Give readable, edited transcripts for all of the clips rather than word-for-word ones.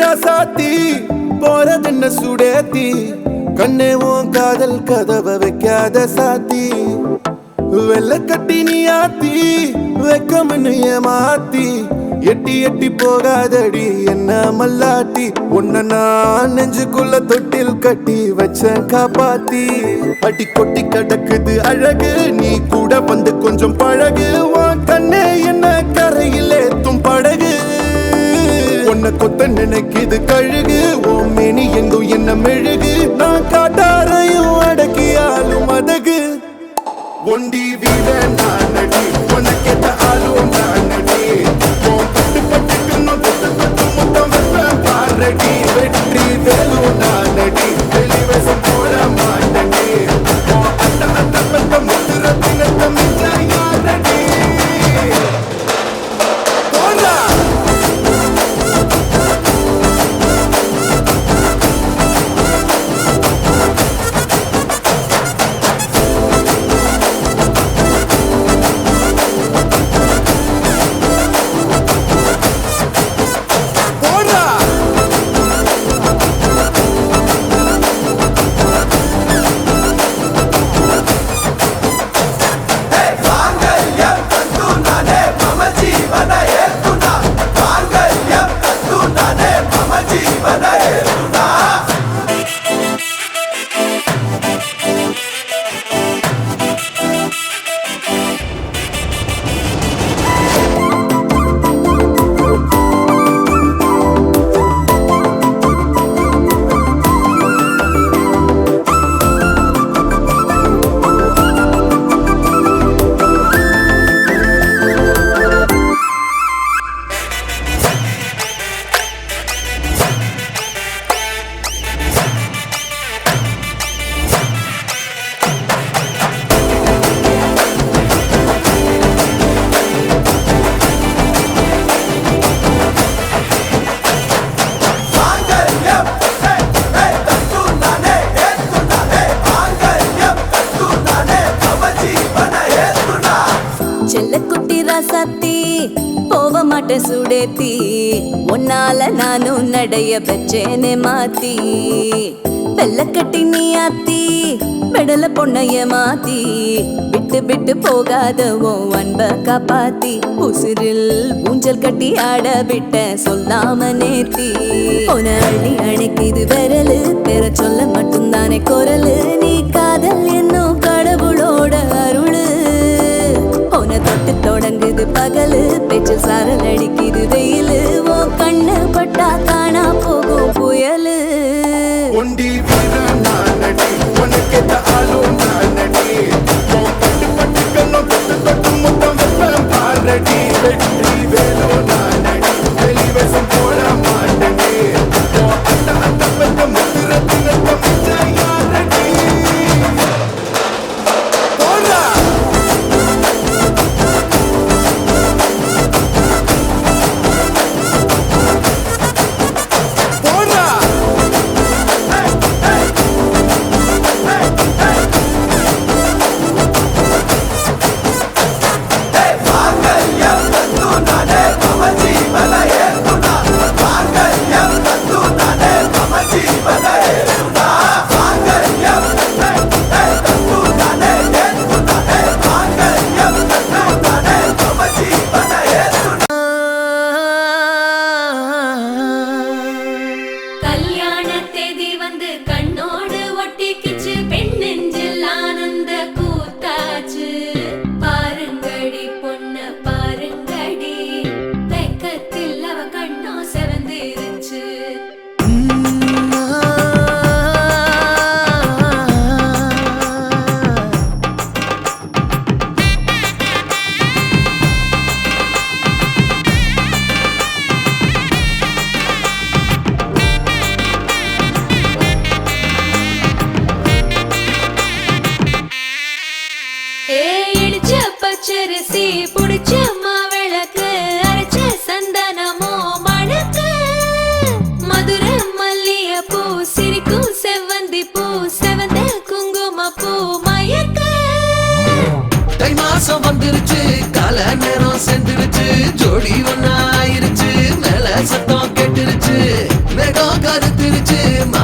ராசாத்தி போறதென்ன சுடேத்தி கண்ணே உன் காதல் கதவை வைக்காத சாத்தி வெள்ள கட்டி நீ ஆத்தி வெக்கம்னு ஏமாத்தி எட்டி எட்டி போகாதடி என்ன மல்லாட்டி உன்ன நான் நெஞ்சுக்குள்ள தொட்டில் கட்டி வச்ச காப்பாத்தி அடி கொட்டி கிடக்குது அழகு நீ கூட வந்து கொஞ்சம் பழகு உன் கண்ணே என்ன கரையில் ஏத்தும் படகு உன்னை கொத்த நினைக்குது கழுகு உன் மேனி எங்கும் என்ன மெழுகு நான் காட்டாரையும் அடக்கியாலும் அதகு ஒண்டி வீட நான் நடி உனக்கேத்த ஆளும் நான் நடி உன் பட்டு பட்டுக்கணும் தொட்டு தொட்டு முத்தம் வைப்பேன் பாரடி வெற்றி வேலும் நான் நடி வெளிவசம் போட மாட்டடி உன் அந்த அந்த பட்ட முத்துர தினத்த மிச்ச யாரடி போடா போவ மாட்டேன் சுடேத்தி உன்னால நானும் நடைய பெற்றேனே மாத்தி வெள்ள கட்டி நீ ஆத்தி பெடல பொண்ணைய மாத்தி விட்டு விட்டு போகாத உன் அன்ப காப்பாத்தி உசிரில் ஊஞ்சல் கட்டி ஆட விட்ட சொல்லாம நேத்தி உன அள்ளி அணைக்குது விரலு பெற சொல்ல மட்டும்தானே குரலு நீ காதல் என்னும் கடவுளோட அருளு தொட்டு தொடங்குது பகலு பேச்சில் சாரல் அடிக்குது வெயிலு ஓ கண்ணு பட்டா காணா போகும் புயலு ஒண்டி வீர நான் நடி உனக்கேத்த ஆளும் நான் நடி உன் பட்டு பட்டுக்கணும் தொட்டு தொட்டு முத்தம் வைப்பேன் பாரடி வெற்றி வேலும் நான் நடி வெளிவசம் போட மாட்டடி உன் அந்த அந்த பட்ட முத்துர தினத்த மிச்ச யாரடி போடா பச்சரிசி புடிச்ச மாவிளக்கு அரைச்ச சந்தனமோ மணக்கு மதுர மல்லிய பூ சிரிக்கும் செவ்வந்தி பூ செவந்த குங்கும பூ மயக்க தை மாசம் வந்துருச்சு கால நேரம் சென்றுருச்சு ஜோடி ஒன்னா ஆயிருச்சு மேல சத்தம் கேட்டுருச்சு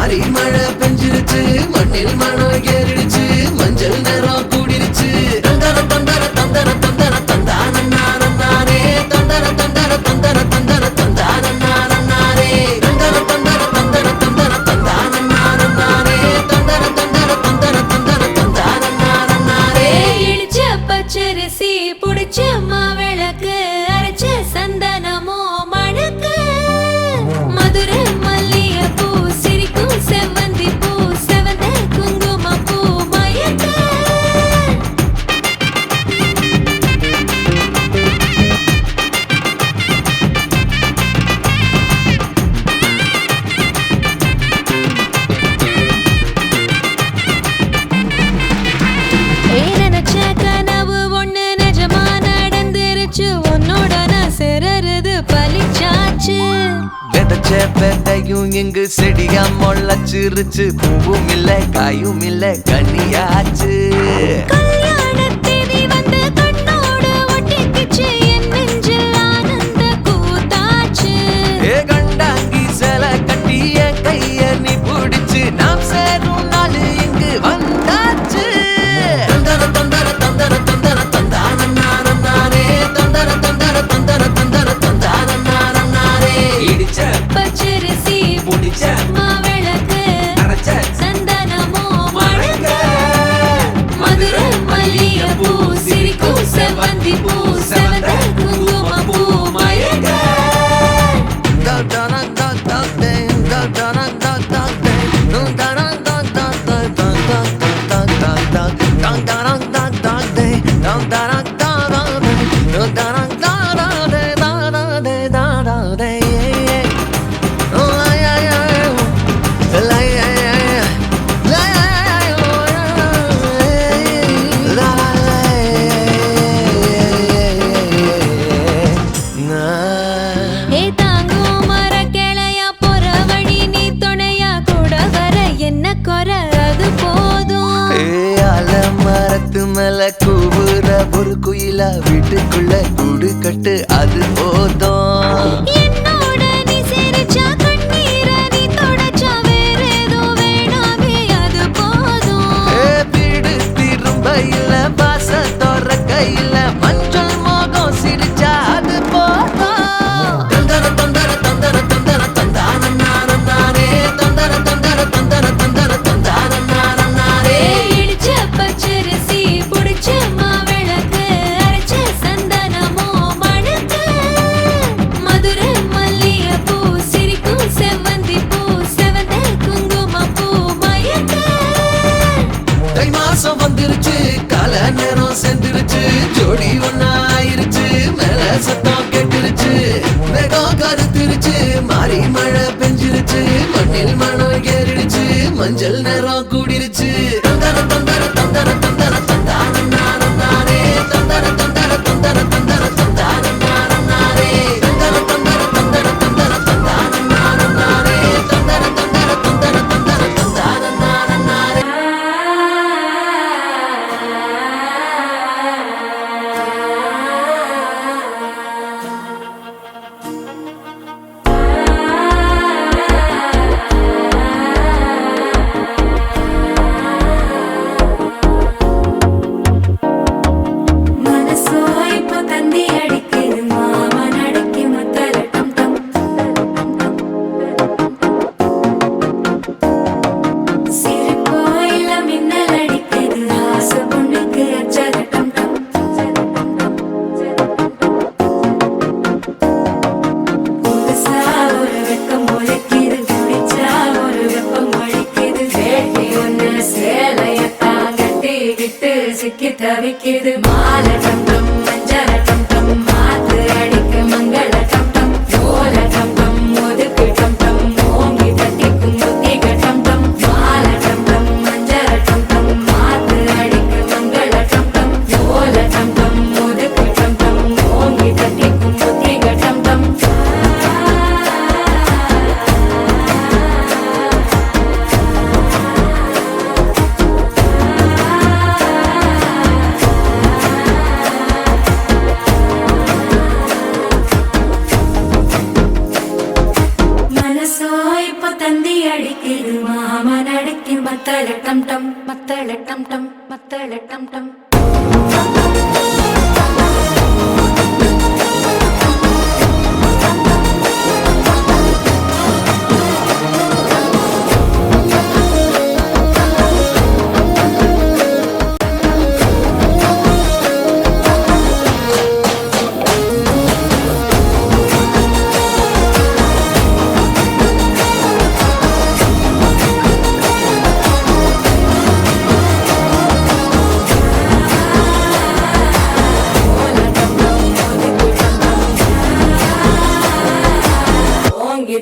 மாறி மழை பெஞ்சிருச்சு மண்ணில் மணம் ஏறிடுச்சு மஞ்சள் நிறம் கூடிருச்சு தந்தர தந்தர தந்தர தந்தர தந்தான நானே தந்தர தந்தர தந்தர தந்தர தந்தான நானே தந்தர தந்தர தந்தர தந்தர தந்தான நானே தந்தர தந்தர தந்தர தந்தர தந்தான நானே இடிச்ச பச்சரிசி புடிச்ச மாவிளக்கு அரைச்ச சந்தனமோ மணக்கு மதுரை மல்லிகைப்பூ சிரிக்கும் செவ்வந்தி பூ செவந்த குங்குமப்பூ மயக்க நினைச்ச கனவு ஒண்ணு நிஜமா நடந்துருச்சு உன்னோட நான் சிறருது பலிச்சாச்சு விதைச்ச விதையும் இங்கு செடியா முளைச்சிருச்சு பூவும் இல்ல காயும் இல்ல கனியாச்சு கல்யாணத்தேதி வந்து கண்ணோடு ஒட்டிக்கிச்சு என் நெஞ்சில் ஆனந்த கூத்தாச்சு ஏ கண்டாங்கி சில கட்டி என் கைய நீ பிடிச்சு நாம் சேரும் நாள் இங்கு வந்தாச்சு தந்தர தந்தர தந்தர தந்தர தந்தான நானே தந்தர தந்தர தந்தர தந்தர தந்தான நானே இடிச்ச பச்சரிசி புடிச்ச மாவிளக்கு அரைச்ச சந்தனமோ மணக்க மதுரை மல்லிகைப்பூ சிரிக்கும் செவ்வந்தி பூ செவந்த குங்குமப்பூ மயக்க ஏ தாங்கும் மர கிளையா போற வழி நீ துணையா கூட வர என்ன குறை அது போதும் மரத்து மேல கூவுற ஒரு குயிலா வீட்டுக்குள்ள கூடு கட்டு அது போதும் என்னோட நீ சிரிச்சா கண்ணீர நீ தொடச்சா வேற ஏதோ வேணாமே அது போதும் வீடு திரும்ப இல்ல பாச தோற கையில மஞ்சள் மோகம் சிரிச்சா அது போதும் தந்தர தந்தர தந்தர தந்தர தந்தான நானே தந்தர தந்தர தந்தர தந்தர தந்தான நானே இடிச்ச பச்சரிசி புடிச்ச மாவிளக்கு அரைச்ச சந்தனமோ மணக்க மதுரை மல்லிகைப்பூ சிரிக்கும் செவ்வந்தி பூ செவந்த குங்குமப்பூ மயக்க தை மாசம் வந்துருச்சு கால நேரம் செந்துருச்சு ஜோடி ஒன்னா ஆயிருச்சு மேல சத்தம் கேட்டுருச்சு மேகம் கருத்துருச்சு மாறி மழை பெஞ்சிருச்சு மண்ணில் மணம் ஏறிடுச்சு மஞ்சள் நேரம் கூடிருச்சு தந்தர தந்தர தந்தர தந்தர தந்தான நானே தந்தர தந்தர தந்தர தந்தர தந்தான நானே தந்தர தந்தர தந்தர தந்தர தந்தான நானே தந்தர தந்தர தந்தர தந்தர தந்தான நானே மனசோ இப்போ தந்தி அடிக்குது மாமன் அடிக்கு முத்தலட்டம் டம் சிரிப்போ இல்ல மின்னல் அடிக்குது ஆசை பொண்ணுக்கு அச்சகட்டம் டம் புதுசா ஒரு வெக்கம் ஒழிக்குது குடிச்சா ஒரு வெப்பம் ஒழிக்குது வேட்டி ஒண்ணு சேலையத்தான் கட்டிக்கிட்டு சிக்கி தவிக்குது மாலை டம் டம் மஞ்சள டம் டம் மாத்து அடிக்க மங்கள டம் டம் ஓல டம் டம் ஒதுக்கு டம் டம் ஓங்கி தட்டிக்கும் புத்திக டம் டம் மாலை டம் டம் மஞ்சள டம் டம் மாத்து அடிக்க மங்கள டம் டம் ஓல டம் டம் ஒதுக்கு டம் டம் ஓங்கி தட்டிக்கும் புத்திக டம் டம் டம் மத்தள டம் டம் மத்தள டம் டம்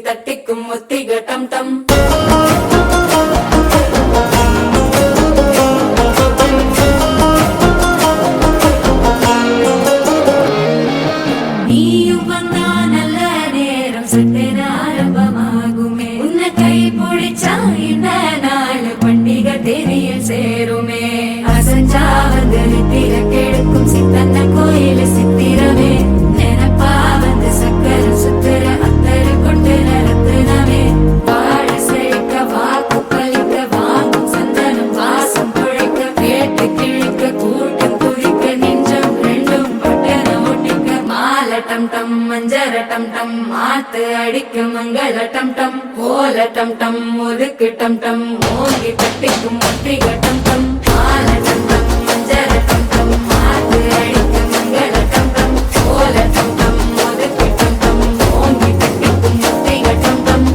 தட்டிக்கும் முத்திக டம் டம் நீயும் வந்தா நல்ல நேரம் சட்டென ஆரம்பமாகுமே உன்னை கை பிடிச்சா இந்த நாள் பண்டிகை தேதியில் சேருமே அசஞ்சா வந்து நித்திர கெடுக்கும் சித்தன்ன கோயில சித்திரமே நினைப்பா வந்து சக்கர சுத்திர அத்தரு கொண்டு நடத்துனவே வாழ செழிக்க வாக்கு பலிக்க வாங்கும் சந்தனம் வாசம் குழைக்க கேட்டு கிழிக்க கூட்டம் குதிக்க நெஞ்சம் ரெண்டும் பட்டன ஒட்டிக்க மால டம் டம் மஞ்சர டம் டம் மாத்து அடிக்க மங்கள டம் டம் கோல டம் டம் ஒதுக்கு டம் டம் ஓங்கி தட்டிக்கும் ஒட்டிக டம் டம் மால டம் டம் மஞ்சர டம் டம் மாத்து அடிக்க மங்கள டம் டம் கோல டம் டம் ஒதுக்கு டம் டம் ஓங்கி தட்டிக்கும் ஒட்டிக டம் டம்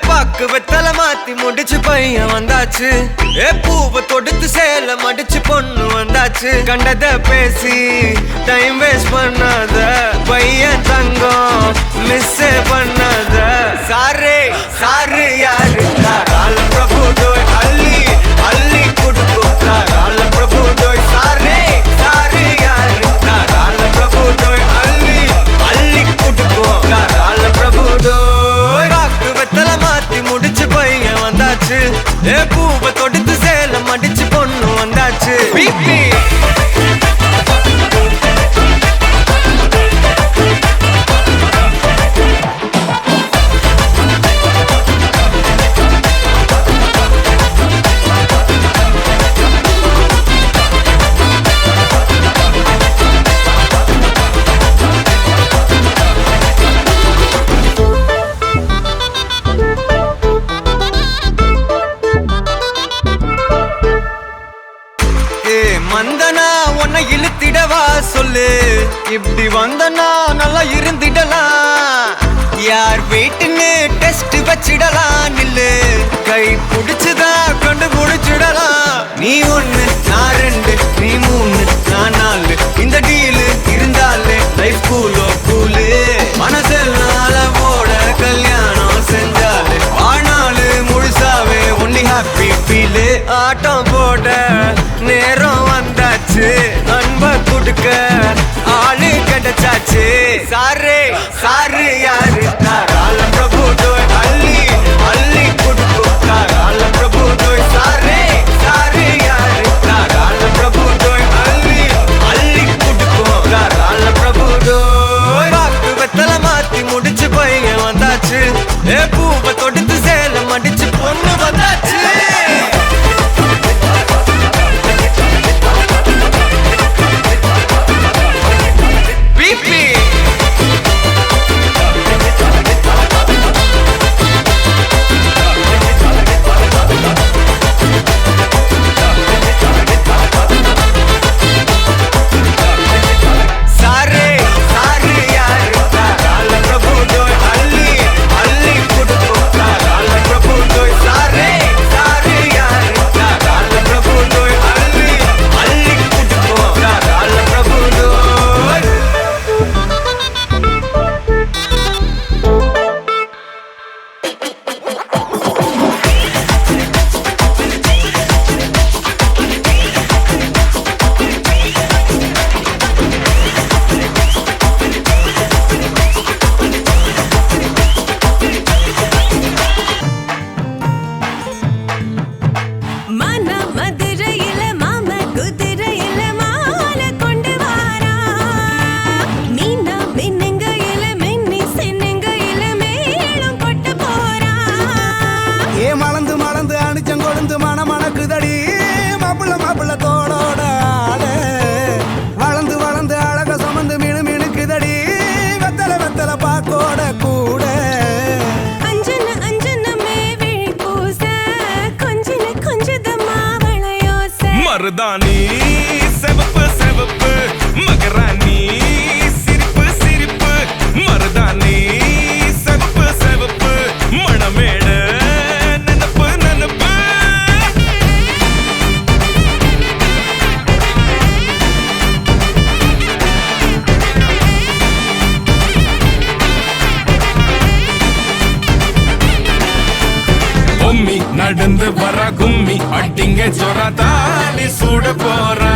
பாக்கு வெத்தல மாத்தி முடிச்சு பையன் வந்தாச்சு பூவை தொடுத்து சேல மடிச்சு பொண்ணு வந்தாச்சு கண்டத பேசி டைம் வேஸ்ட் பண்ணாத பையன் தங்கம் மிஸ் பண்ணாத சாரு சாரு யாரு கால பிரபு டோய் அள்ளி அள்ளி குடுக்கும் கால பிரபு டோய் சாரே சாரு யாரு கால பிரபு டோய் அள்ளி அள்ளி குடுக்கும் கால பிரபு டோய் பாக்கு வெத்தல மாத்தி முடிச்சு பையன் வந்தாச்சு பூவை தொடுத்து சேல மடிச்சு பொண்ணு வந்தாச்சு பிபி மந்தனா உன்னை இழுத்திடவா சொல்லு இப்படி வந்தனா நல்லா இருந்திடலாம் யார் வீட்டுன்னு டெஸ்ட் வச்சிடலாம் நில்லு கை புடிச்சுதா கொண்டு முடிச்சிடலாம் நீ ஒண்ணு நான் ரெண்டு நீ மூணு நான் நாலு இந்த டீலு இருந்தாலே லைஃப் கூலோ கூலு மனசெல்லாம் போட கல்யாணம் செஞ்சாலே ஆனாலு முழுசாவே ஒன்லி ஹாப்பி ஃபீலு ஆட்டம் போட நேரம் வந்தாச்சு அன்ப குடுக்க ஆளு கிடைச்சாச்சு சாரு சாரு யாரு கால பிரபு டோய் அள்ளி அள்ளி குடுக்கும் கால பிரபு டோய் சாரே சாரு யாரு கால பிரபு டோய் அள்ளி அள்ளி குடுக்கும் கால பிரபு டோய் பாக்கு வெத்தல மாத்தி முடிச்சு பையன் வந்தாச்சு பூவை தொடுத்து சேல மடிச்சு பொண்ணு வந்தாச்சு பிபி மருதாணி செவப்பு செவப்பு மகராணி சிரிப்பு சிரிப்பு மருதாணி செவப்பு செவப்பு மணமேடு நனப்பு நனப்பு பொம்மி நடந்து வர கும்மி அட்டிங்க சொர தாலி சூட போறா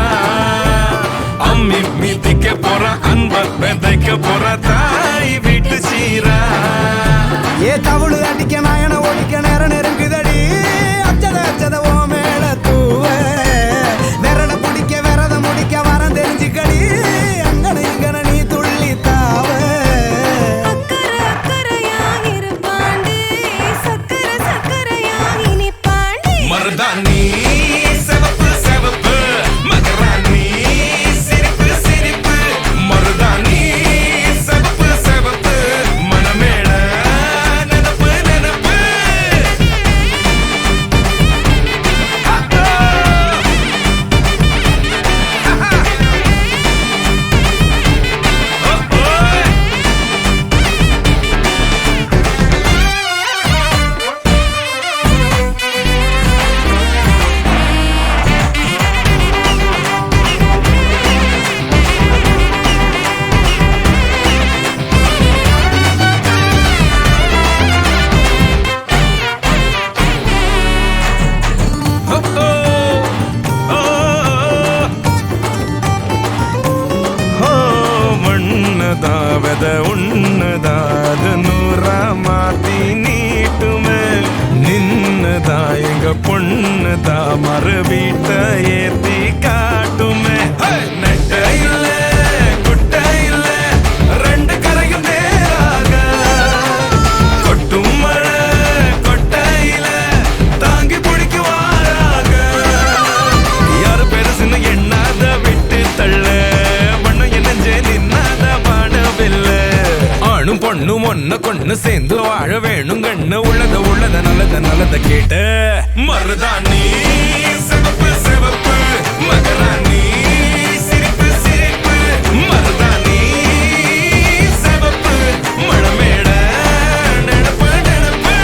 அம்மி மீதிக்க போற அன்ப விதைக்க போற தாய் வீட்டு சீரா ஏ தவுளு அடிக்க நாயன ஓடிக்க நேரம் நெருங்குதடி அச்சத அச்சத ஓ மேல தூவ விரட பிடிக்க விரத முடிக்க வரம் தெரிஞ்சுக்கடி அங்கன இங்கன நீ துள்ளி தாவ அக்கறை அக்கறையாகிருப்பாண்டி சக்கரை சக்கரையாகினி பாண்டி மருதாணி செவப்பு செவப்பு மகராணி சிரிப்பு சிரிப்பு மருதாணி செவப்பு செவப்பு மணமேட நனப்பு நனப்பு மண்ணதாவத உன்னதாது நூறா மாத்தி நீட்டுமே நின்னதா எங்க பொண்ணுதா மறு வீட்ட ஏத்தி காட்டுமே நெட்ட இல்ல குட்ட இல்ல ரெண்டு கரையும் நேராக கொட்டும் மழை கொட்டையில தாங்கி பிடிக்குவாராக யாரு பெருசுன்னு எண்ணாத விட்டு தள்ள வண்ணம் என்னஞ்சே நின்னாத வானவில்ல ஆணும் பொண்ணும் ஒன்ன கொண்டு சேர்ந்து வாழ வேணும் கண்ணு உள்ளத நல்லத கேட்ட மருதாணி சிவப்பு சிவப்பு மகராணி சிரிப்பு சிரிப்பு மருதாணி சிவப்பு மழமேட நெனப்பு நெனப்பு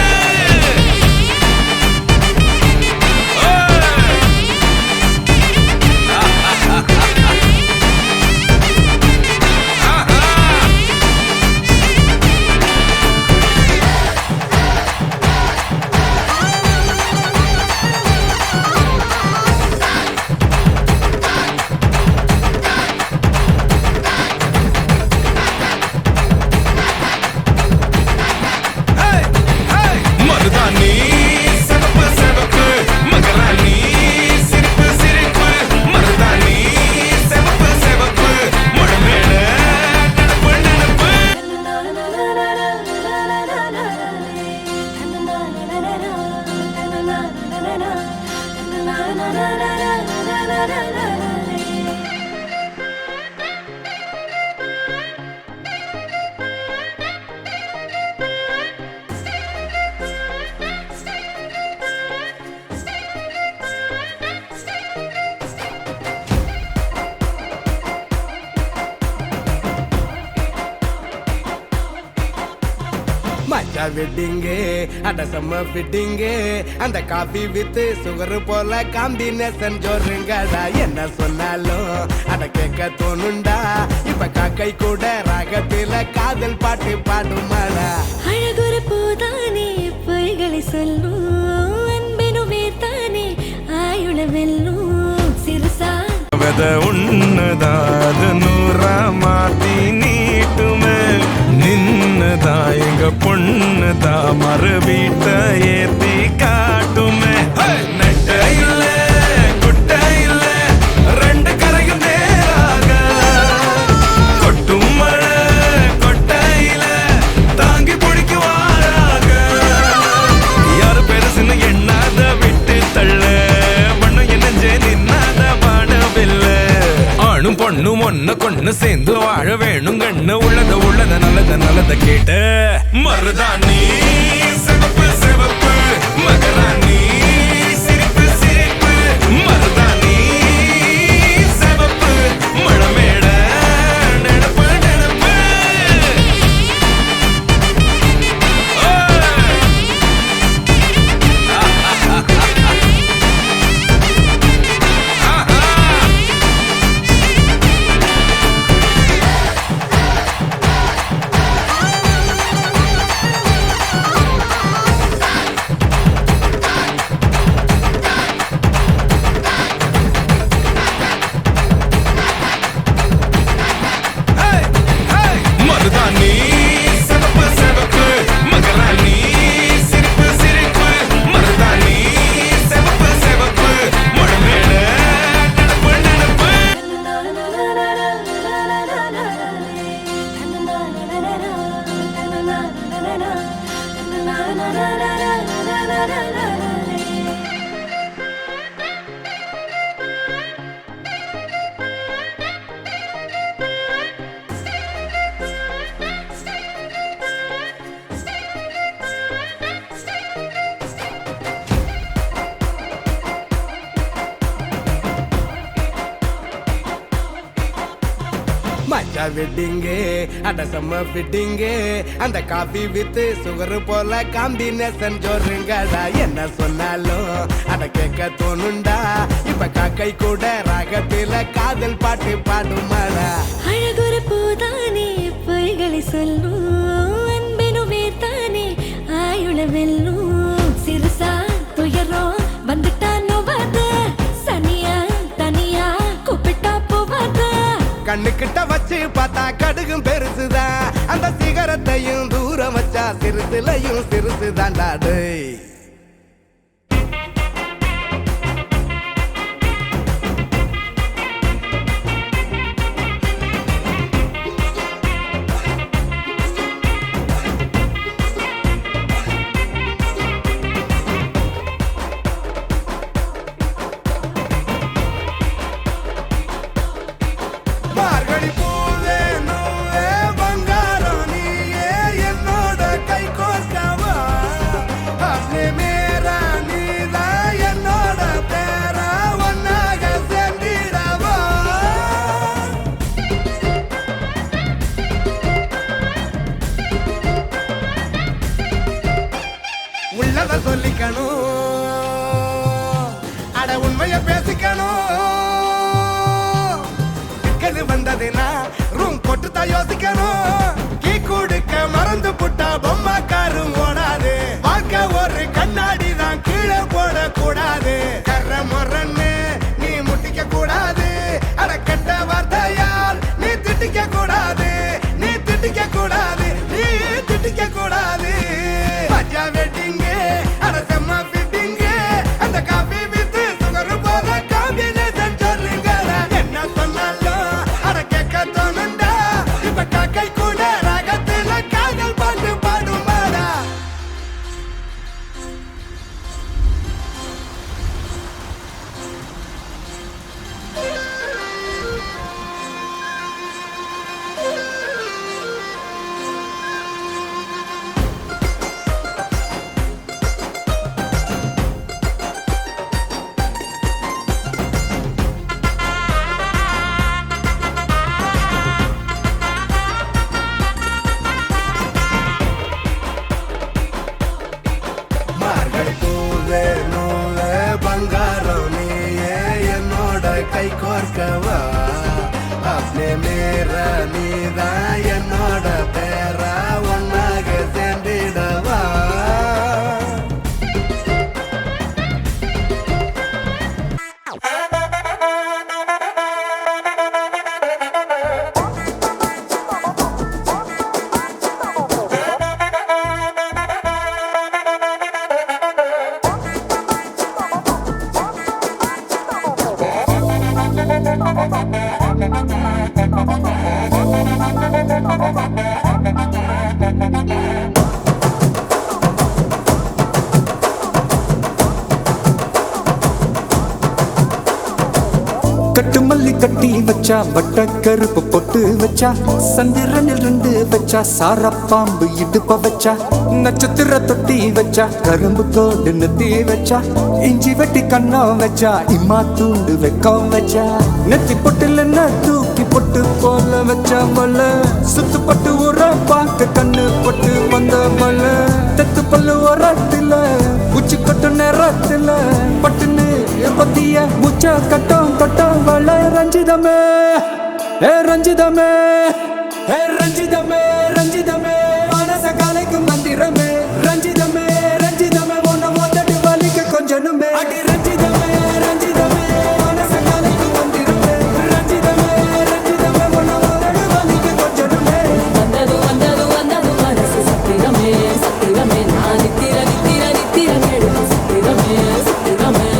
மருதாணி சிவப்பு சிவப்பு மகராணி சிரிப்பு சிரிப்பு மருதாணி சிவப்பு சிவப்பு மழமேட நனப்பு நனப்பு மச்சா வெட்டிங்கு அட செம்ம ஃபிட்டிங்கு அந்த காஃபி வித் சுகர் போல காம்பினேஷன் ஜோருங்கடா என்ன சொன்னாலும் அட கேட்க தோணுண்டா இப்ப காக்கை கூட ராகத்தில காதல் பாட்டு பாடுமாடா அழகுற பூதானே பொய்களை சொல்லும் அன்பெனுமே தானே ஆயுள வெல்லும் சிறுசா வெத உன்னதாது நூறா மாத்தி நீட்டுமே நின்னதா எங்க பொண்ணுதா மறு வீட்ட ஏத்தி காட்டுமே நெட்ட இல்ல குட்ட இல்ல ரெண்டு கரையும் நேராக கொட்டும் மழை கொட்டையில தாங்கி பிடிக்குவாராக யாரு பெருசுன்னு எண்ணாத விட்டு தள்ள வண்ணம் என்னஞ்சே நின்னாத வானவில்ல ஆணும் பொண்ணும் ஒன்ன கொண்டு சேர்ந்து வாழ வேணும் கண்ணு உள்ளத நல்லத கேட்ட மருதாணி சிவப்பு சிவப்பு மகராணி சிரிப்பு சிரிப்பு மருதாணி மச்சா வெட்டிங்கு அட செம்ம ஃபிட்டிங்கு அந்த காஃபி வித் சுகர் போல காம்பினேஷன் ஜோருங்கடா என்ன சொன்னாலும் அட கேட்க தோணுண்டா இப்ப காக்கை கூட ராகத்தில காதல் பாட்டு பாடுமாடா அழகுற பூதானே பொய்களை சொல்லும் அன்பெனுமே தானே ஆயுள வெல்லும் சிறுசா துயரோ வந்துட்டா நோவாத சனியா தனியா கூப்பிட்டா போவாத கண்ணுக்கிட்ட வச்சு பார்த்தா கடுகும் பெருசுதான் அந்த சிகரத்தையும் தூரம் வச்சா சிறுசுலையும் சிறுசுதான்டா டேய் மார்கழி பூவே நூவே பங்காரம் நீயே என்னோட கை கோர்க்கவா அப்னே மேரா நீதா என்னோட பேரா ஒன்னாக சேர்ந்திடவா உள்ளத சொல்லிக்கணும் அட உண்மைய பேசிக்கணும் வந்ததுனா ரூம் போட்டு யோசிக்கணும் கீ கொடுக்க மறந்து புட்டா பொம்மா காரும் ஓடாது வாழ்க்கை ஒரு கண்ணாடி தான் கீழே போட கூடாது கர்ற முறன்னு நீ முட்டிக்க கூடாது அட கெட்ட வார்த்தையால் நீ திட்டிக்க கூடாது நீ திட்டிக்க கூடாது நீ திட்டிக்க கூடாது மஜா வெட்டிங்கு அட செம்ம ஃபிட்டிங்கு அந்த காஃபி வித் சுகர் போல காம்பினேஷன் சொல்லுங்கடா என்ன சொன்னாலும் காக்கை கூட ராகத்துல காதல் பாட்டு பாடுமாடா பங்காரம் நீயே என்னோட கை கோர்க்கவா அப்னே மேரா நீதான் என்னோட பேரா ஒன்னாக சேர்ந்திடவா கட்டு மல்லி கட்டி வச்சா வட்ட கருப்பு பொட்டு வச்சா சந்திரனில் 2 வச்சா சார பாம்பு இடுப்ப வச்சா நட்சத்திர தொட்டி வச்சா கரும்பு கோடு நெத்தி வச்சா இஞ்சி வெட்டி கண்ணம் வச்சா இம்மா தூண்டு வெக்கம் வச்சா நெத்தி பொட்டுல தூக்கி பொட்டு போல வச்சா மல்ல சுத்து பட்டு உர பார்க்க கண்ணு பொட்டு வந்த மல்ல தெத்து பல்லு உரத்துல உச்சி கொட்டு நேரத்துல பட்டுன்னு பத்திய முச்ச கட்டம் கட்டம் வள ரஞ்சிதமே ஏ ரஞ்சிதமே ஏ ரஞ்சிதமே ரஞ்சிதமே மனச காலைக்கு மந்திரமே ரஞ்சிதமே ரஞ்சிதமே ஒன்ன ஓதட்டு வலிக்க கொஞ்சனுமே அடி ரஞ்சிதமே ரஞ்சிதமே மனச காலைக்கு மந்திரமே ரஞ்சிதமே ரஞ்சிதமே ஒன்ன ஓதட்டு வலிக்க கொஞ்சனுமே வந்தது வந்தது வந்தது மனசு சத்திரமே சத்திரமே நான் நித்திர நித்திர நித்திர கேடு சத்திரமே சத்திரமே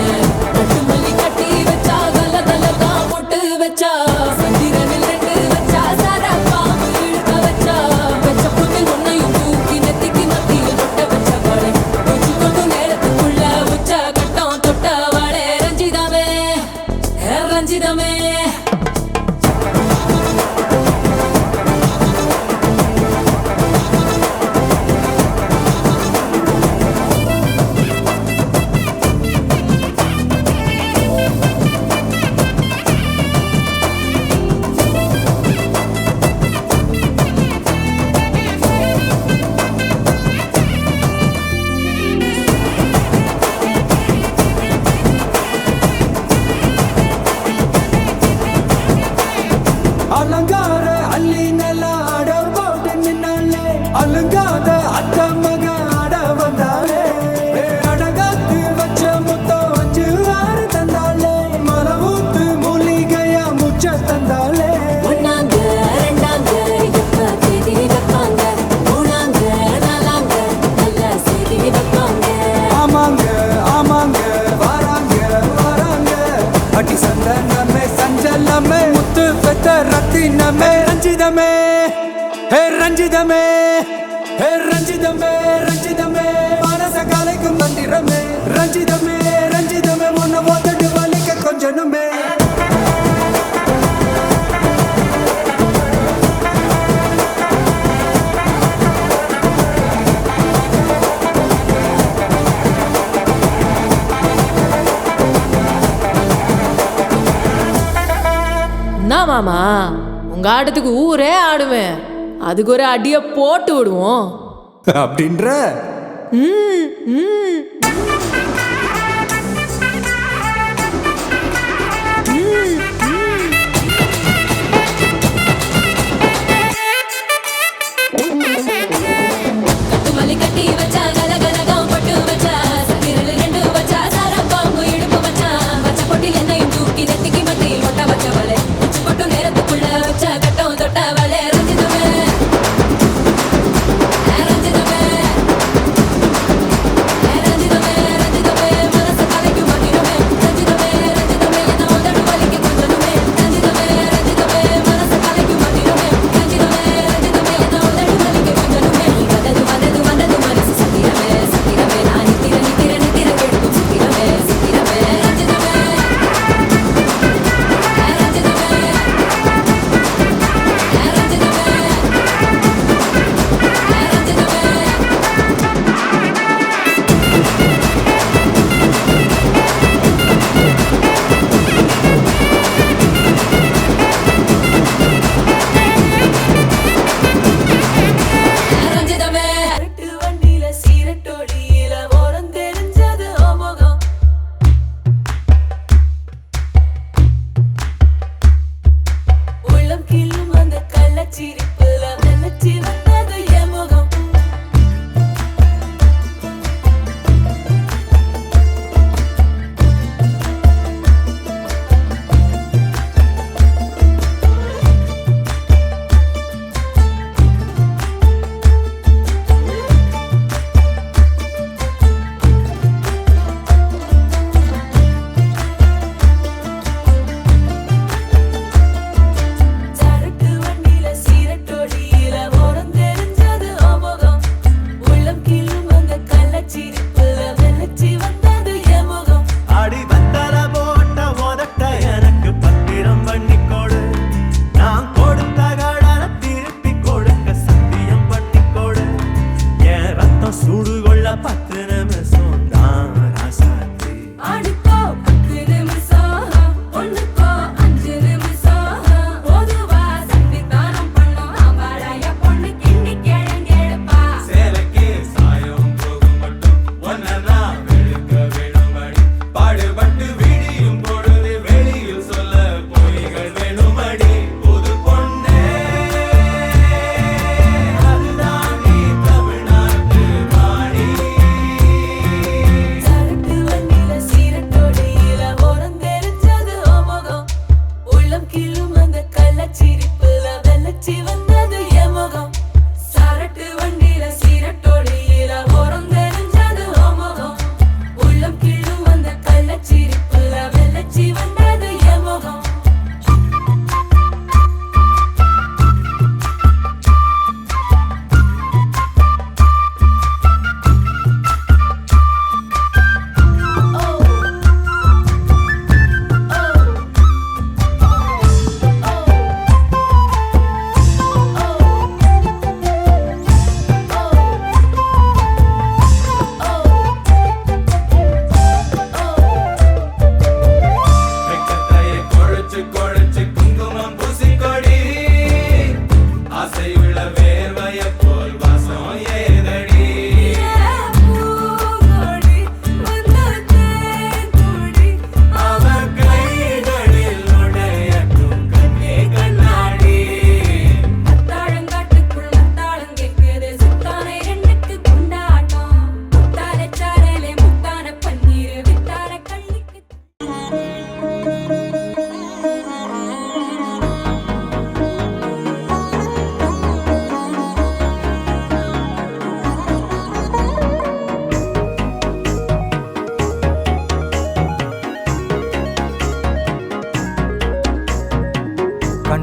கட்டு மல்லி கட்டி வச்சா கல கல தான் போட்டு வச்சா சந்திரனில் 2 வச்சா சார பாம்பு இழுக்க வச்சா அலங்கார அள்ளி நல்லா ஆட போட்டு நின்னாலே அலங்காத அத்த மக ஆட வந்தாலே அடகாத்து வச்ச முத்தம் 5 6 தந்தாலே மலவூத்து மூலிகையா முச்ச தந்தாலே ஒன்னாங்க ரெண்டாங்க எப்ப தேதி வைப்பாங்க மூணாங்க நாலாங்க நல்ல செய்தி வைப்பாங்க ஆமாங்க ஆமாங்க வராங்க வராங்க அடி சந்தனமே சஞ்சலமே முத்து பெத்த ரத்தினமே ரஞ்சிதமே ஹே ரஞ்சிதமே ஹே ரஞ்சிதமே ரஞ்சிதமே மனச கலைக்கும் மந்திரமே ரஞ்சிதமே ரஞ்சிதமே உன்னை ஓதட்டு வலிக்க கொஞ்சனுமே என்ன மாமா உங்க ஆட்டத்துக்கு ஊரே ஆடுவேன் அதுக்கு ஒரு அடிய போட்டு விடுவோம் அப்படின்ற கட்டுமல்லி கட்டி வச்சா கலகலகம் பட்டு வச்சா சதிரல் 2 வச்சா சாரப்பாம்பு இடுப்பு வச்சா வச்ச பொட்டில் என்னையும் தூக்கி நெத்திக்கு மத்தியில் ஒட்ட வச்சவளே உச்சி பொட்டு நேரத்துக்குள்ள வச்ச கட்டம் தொட்டவளே ரஞ்சிதமே ரஞ்சிதமே ரஞ்சிதமே ரஞ்சிதமே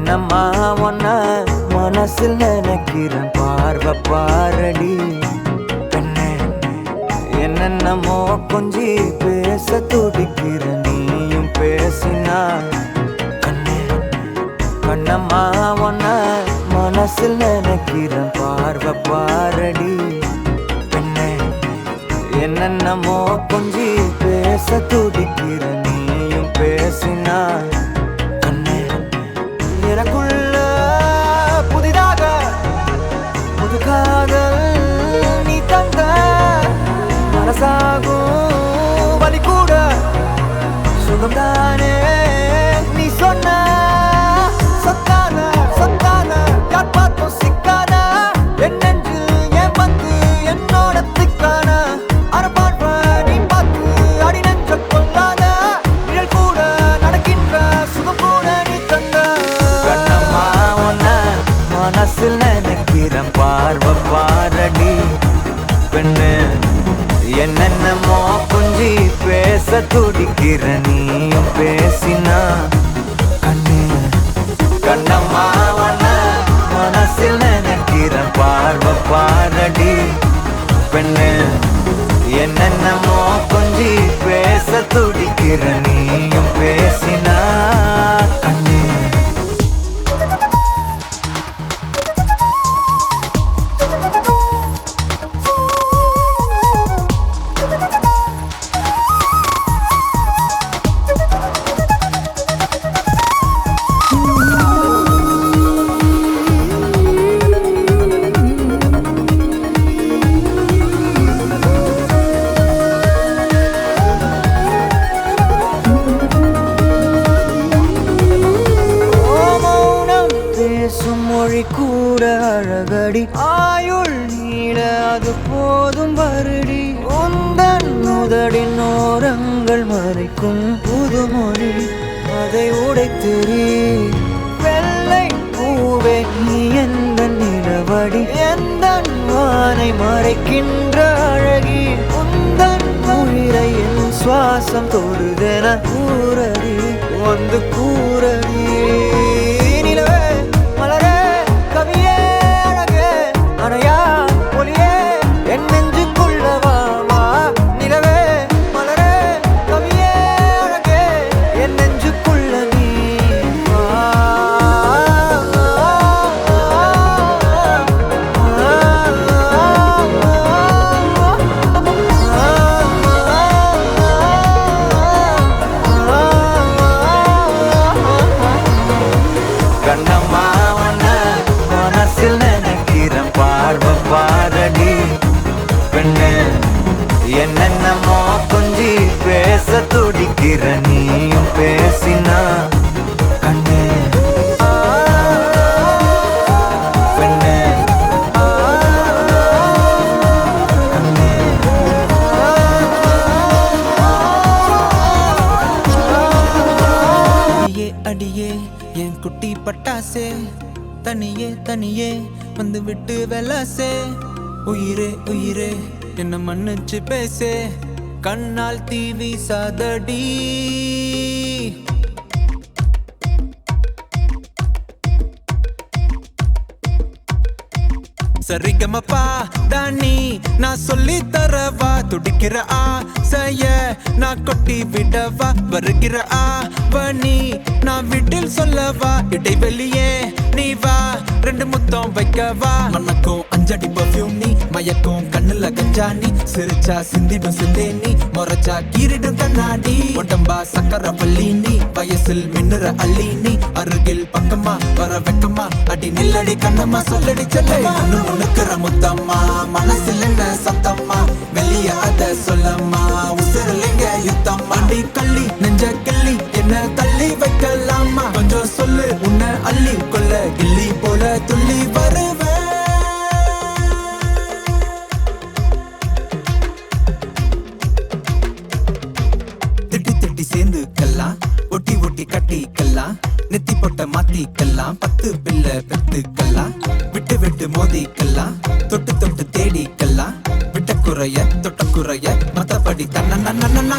கண்ணம்மா ஒன்ன மனசில் நினைக்கிறேன் பார்வை பாரடி பெண்ணே என்னென்னமோ கொஞ்சி பேச துடிக்கிற நீயும் பேசினா கண்ணே கண்ணம்மா ஒன்ன மனசில் நினைக்கிறேன் பார்வை பாரடி பெண்ணே என்னென்னமோ கொஞ்சி பேச துடிக்கிற நீயும் பேசினா கண்ணே எனக்குள்ள புதிதாக புது காதல் நீ தந்த மனசாகும் வலி கூட சுகம்தானே நீ சொன்ன சொத்தான சொத்தான யார் பார்த்தும் சிக்கான என் நெஞ்சில் ஏன் வந்து என்னோட திக்கான அரபாட்ப நீ பார்த்து அடி நெஞ்ச கொள்ளாத நிழல் கூட நடக்கின்ற சுகம் கூட நீ தந்த கண்ணம்மா ஒன்ன மனசில் நினைக்கிறேன் பார்வை பாரடி பெண்ணு என்னென்னமோ கொஞ்சி பேச துடிக்கிற நீயும் பேசினா கண்ணு கண்ணம்மா ஒன்ன மனசில் நினைக்கிறேன் பார்வை பாரடி பெண்ணு என்னென்னமோ கொஞ்சி பேச துடிக்கிற நீயும் பேசினா கண்ணு மொழி கூட அழகடி ஆயுள் நீள அது போதும் வருடி உந்தன் முதடின் ஓரங்கள் மறைக்கும் புதுமொழி அதை உடைத்தெறி வெள்ளை பூவே நீ எந்த நிலவடி எந்த வானை மறைக்கின்ற அழகி உந்தன் உயிரை என் சுவாசம் தொடுதென கூறடி வந்து கூறடி நிலவே மலரே கவியே அழகே அணையா ஒளியே என் நெஞ்சுக்குள்ளவா நிலவே மலரே கவியே அழகே என் நெஞ்சுக்குள்ள நீ கண்ணம்மா ஒன்ன மனசில் நினைக்கிறேன் பார்வை பாரடி பெண்ணு என்னென்னமோ கொஞ்சி பேச துடிக்கிற நீயும் பேசினா கண்ணு பெண்ணு கண்ணு அடியே அடியே என் குட்டி பட்டாசே தனியே தனியே வந்து விட்டு வெலாசே உயிரே உயிரே என்ன மன்னிச்சு பேசே கண்ணால் தீ வீசாதடி சரிகமப்பா தானி நான் சொல்லி தரவா துடிக்கிற ஆசைய நான் கொட்டி விடவா வருகிற ஆவணி நான் வீட்டில் சொல்லவா இடைவெளியே நீ வா ரெண்டு முத்தம் வைக்கவா மனக்கும் அஞ்சடி பர்ஃபியூம் நீ மயக்கும் கண்ணுல கஞ்சா நீ சிரிச்சா சிந்திடும் சிந்தே நீ முறைச்சா கீரிடும் கண்ணாடி உடம்பா சக்கர பள்ளி நீ வயசில் மின்னுற அள்ளி நீ அருகில் பக்கமா வர வெக்கமா அடி நில்லடி கண்ணம்மா சொல்லடி செல்லமா உனக்குற முத்தம்மா மனசில் என்ன சத்தம்மா வெளிய அத சொல்லம்மா உசிரலிங்க யுத்தம் அடி கள்ளி நெஞ்ச கிள்ளி என்ன தள்ளி வைக்கலாமா கொஞ்சம் சொல்லு உன்னை அள்ளி கொள்ள கிள்ளி போல துள்ளி வருவேன் திட்டி திட்டி சேர்ந்துக்கலாம் ஒட்டி ஒட்டி கட்டிக்கலாம் நெத்தி பொட்ட மாத்திக்கலாம் 10 பிள்ளை பெத்துக்கலாம் விட்டு விட்டு மோதிக்கலாம் தொட்டு தொட்டு தேடிக்கலாம் விட்ட குறைய தொட்ட குறைய மத்தபடி தன்னா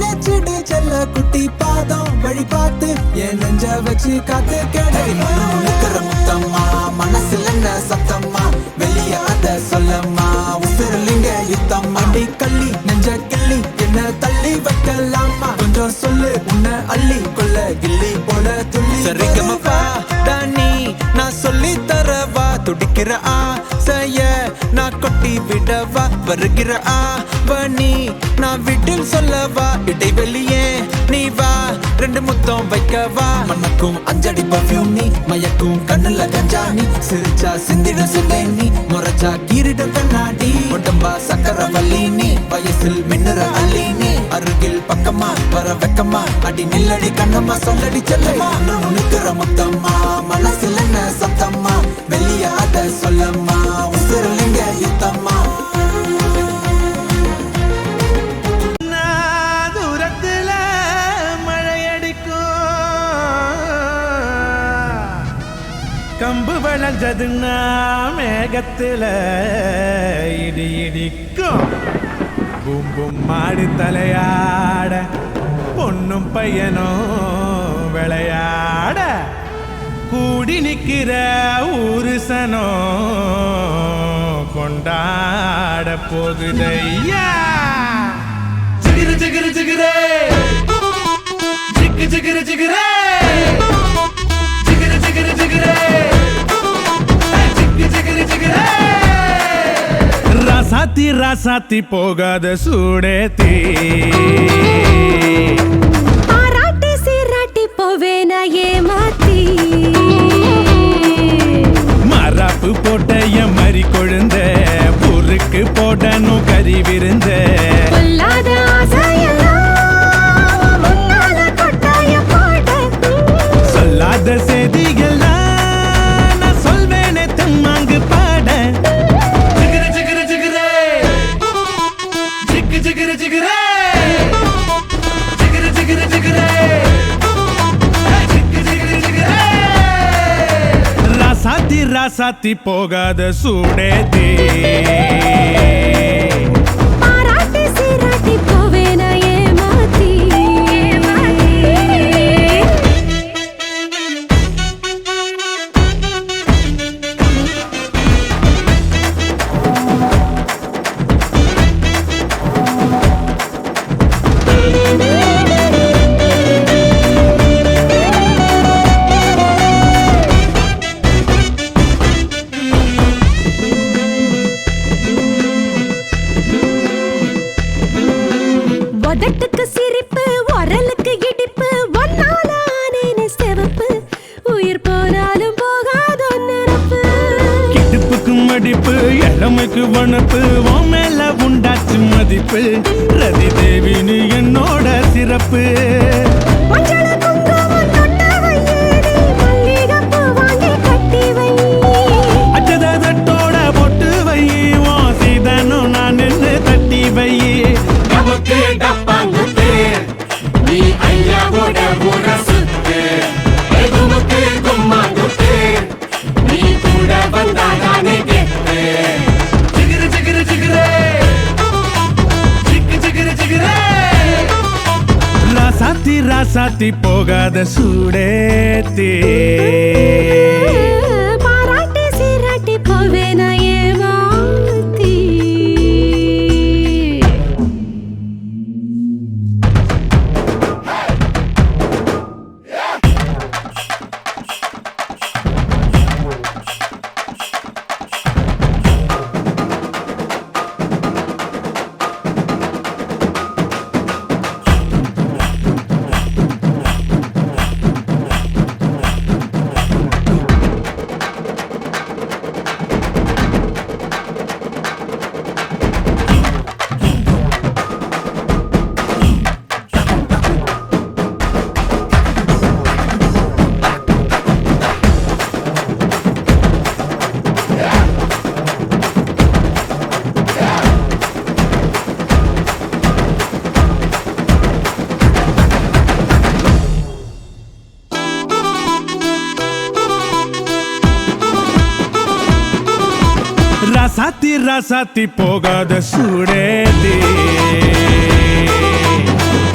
மன்னிச்சிடு செல்ல குட்டி பாதம் வழி பார்த்து என் நெஞ்ச வச்சு காத்து கேடுக்கிற முத்தம்மா மனசுல என்ன சத்தம்மா வெளிய அத சொல்லம்மா உசுரலிங்க யுத்தம் அடி கள்ளி நெஞ்ச கிள்ளி என்ன தள்ளி வைக்கலாமா கொஞ்சம் சொல்லு உன்னை அள்ளி கொள்ள கிள்ளி போல துள்ளி சரிகமப்பா தானி நான் சொல்லி தரவா துடிக்கிற ஆசைய நான் கொட்டி விடவா வருகிற ஆவணி நான் வீட்டில் சொல்லவா இடைவெளியே நீ வா ரெண்டு முத்தம் வைக்கவா மனக்கும் அஞ்சடி பர்ஃபியூம் நீ மயக்கும் கண்ணுல கஞ்சா நீ சிரிச்சா சிந்திட சிந்தை நீ முறைச்சா கீரிட கண்ணாடி உடம்பா சக்கர வள்ளி நீ வயசில் மின்னுற அள்ளி நீ அருகில் பக்கமா வர வெக்கமா அடி நில்லடி கண்ணம்மா சொல்லடி செல்லம்மா நிக்கிற முத்தம்மா மனசுல என்ன சத்தம்மா வெளிய அத சொல்லம்மா உசுரலிங்க யுத்தம்மா தூரத்துல மழையடிக்கும் கம்பு வளைஞ்சதுன்னா மேகத்துல இடி இடிக்கும் பூம் பூம் மாடி தலையாட பொண்ணும் பையனும் விளையாட கூடி நிக்கிற ஊருசனோ கொண்டாட போகுதையா ஜிகிரு ஜிகிரு ஜிகிரே ஜிக்கு ஜிகிரு ஜிகிரே ஜிகிரு ஜிகிரு ஜிகிரே ஜிக்கு ஜிகிரு ஜிகிரே ராசாத்தி ராசாத்தி போகாத சூடேத்தி பாராட்டி சீராட்டி போவேன ஏமாத்தி மராப்பு போட்ட என் மறி கொழுந்த பொறுக்கு போடணும் கறி விருந்த பொல்லாத ஆசையெல்லாம் முன்னால கொட்டாய போட சொல்லாத செய்திகள்லாம் நான் சொல்வேனே தம்மாங்கு பாட ஜிகிரு ஜிகிரு ஜிகிரே ஜிக்கு ஜிகிரு ஜிகிரே ஜிகிரு ஜிகிரு ஜிகிரே ஜிக்கு ஜிகிரு ஜிகிரே ராசாத்தி ராசாத்தி போகாத சூடேத்தி பாராட்டி சீராட்டி போவேன ஏமாத்தி உதட்டுக்கு சிரிப்பு உரலுக்கு இடிப்பு ஒன்னால ஆனேனே சிவப்பு உயிர் போனாலும் போகாத நிரப்பு கிடுப்புக்கு மடிப்பு இளமைக்கு வனப்பு உன் மேல உண்டாச்சு மதிப்பு ரதி தேவினு என்னோட சிறப்பு மஞ்சள குங்குமம் தொட்ட வையேடி மல்லிகைப்பூ வாங்கி கட்டி வை அச்சதோட பொட்டு வை உன் சீதனும் நான் நின்று தட்டி வை நமக்கு டப்பாங்குத்து நீ ஐயாவோட முரசுத்து எதுமுக்கு கும்மாங்குத்து நீ கூட வந்தா நானே கெத்து ஜிகிரு ஜிகிரு ஜிகிரே ஜிக்கு ஜிகிரு ஜிகிரே ராசாத்தி ராசாத்தி போகாத சூடேத்தி பாராட்டி சீராட்டி போவேன ஏமாத்தி ராசாத்தி ராசாத்தி போகாத சூடேத்தி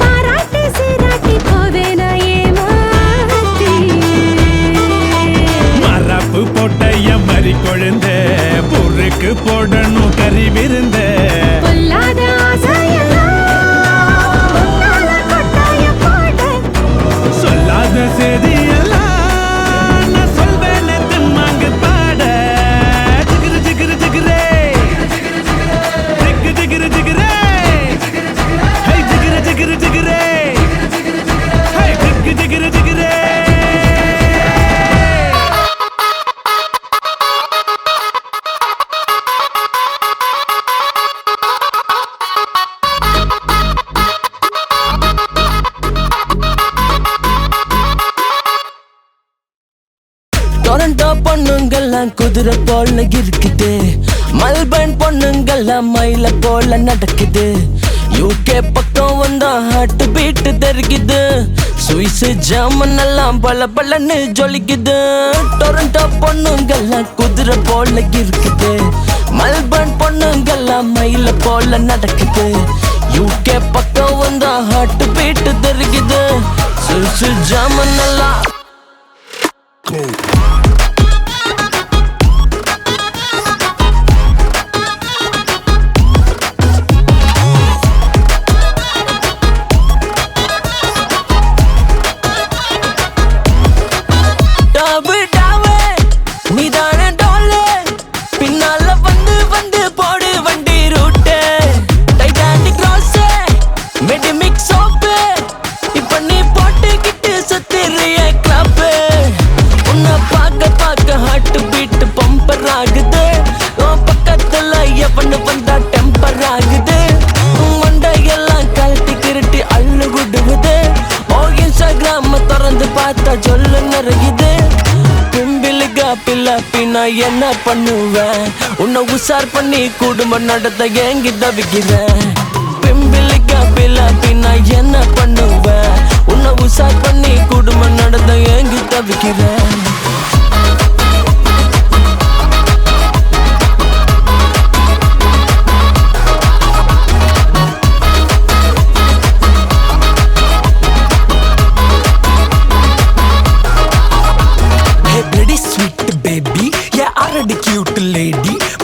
பாராட்டி இந்த செய்தியெல்லாம் நான் சொல்வேன் திம்மாங்கு பாட ஜிகிரு ஜிகிரு ஜிகிரே ஜிகு ஜிகிரு ஜிகிரே ஹை ஜிகிரு ஜிகிரு ஜிகிரே ஹை ஜிகு ஜிகிரு ஜிகிரே டொரண்டோ பொண்ணுங்கெல்லாம் குதிரை போல இருக்குது, மெல்பர்ன் பொண்ணுங்கெல்லாம் மயில போல நடக்குது, யூகே பக்கம் வந்தா ஹார்ட் பீட் தெரிக்குது, சுவிஸ் ஜெர்மன் எல்லாம் பல பலன்னு ஜொலிக்குது. டொரண்டோ பொண்ணுங்கெல்லாம் குதிரை போல இருக்குது, மெல்பர்ன் பொண்ணுங்கெல்லாம் மயில போல நடக்குது, யூகே பக்கம் வந்தா ஹார்ட் பீட் தெரிக்குது, சுவிஸ் ஜெர்மன் எல்லாம் சொல்ல நிறையுது. பிம்பிலுக்கா பிள்ளை பின்னா என்ன பண்ணுவேன், உன்னை உசார் பண்ணி குடும்பம் நடத்த ஏங்கி தவிக்கிறேன். பிம்பிலுக்கா பிள்ளை பின்னா என்ன பண்ணுவேன், உன்னை உசார் பண்ணி குடும்பம் நடத்த ஏங்கி தவிக்கிறேன்.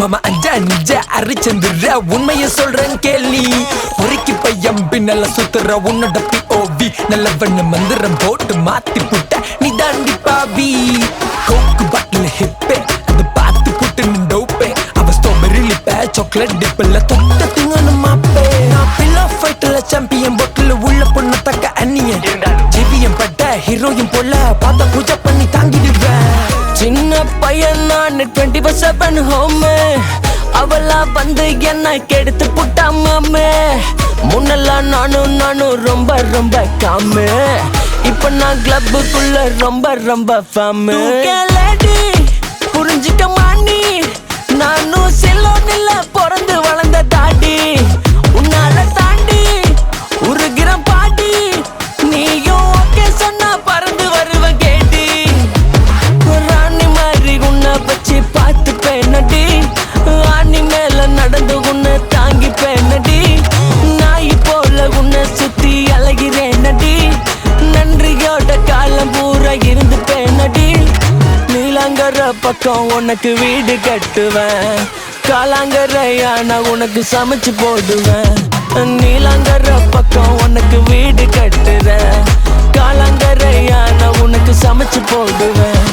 மாமா அஞ்சா நிஜ அரிச்சந்திர உண்மைய சொல்றேன் கேள்வி, ஒருக்கி பையன் பின்னல சுத்துற உன்னோட POV நல்லவண்ண மந்திரம் போட்டு மாத்தி புட்ட நீ தாண்டி பாவி. கோக்கு பாட்டில் ஹிப்பே அது பார்த்து புட்டு நின்றோப்பே, அவ ஸ்ட்ராபெரி லிப்பே சாக்லேட் டிப்பில் தொட்ட திங்கன்னு மாப்பே. நான் பில்லோ ஃபைட்டில் சாம்பியன் பொட்டில் உள்ள பொண்ணு தக்க அந்நியன் ஜிவியம் பட்ட ஹீரோயின் போல பார்த்த பூஜை பண்ணி தாங்கிடுவேன். சின்ன பையன் நான் 24/7 ஹோமே, அவளா வந்து என்ன கெடுத்து புட்டாமே. முன்னெல்லாம் நானும் ரொம்ப ரொம்ப காமு, இப்ப நான் கிளப்புக்குள்ள ரொம்ப ரொம்ப ஃபேமு. புரிஞ்சுக்க மாணி நானும் செல்லோன்ல பிறந்து வளர்ந்த தாடி, உன்னால தாண்டி உருகிறம் பாடி, நீயும் ஓகே சொன்னா பறந்து வருவ கேடி. ராணி மாதிரி உன்னை வச்சு பார்த்து பேனடி, ஆணி மேல நடந்து உன்னை தாங்கி பேனடி, நாய் போல உன்னை சுத்தி அழகிறேனடி, நன்றியோட காலம் பூரா இருந்து பேனடி. நீலாங்கர பக்கம் உனக்கு வீடு கட்டுவேன், காலாங்கரையா உனக்கு சமைச்சு போடுவேன். நீலாங்கர பக்கம் உனக்கு வீடு கட்டுறேன், காலாங்கரையா உனக்கு சமைச்சு போடுவேன்.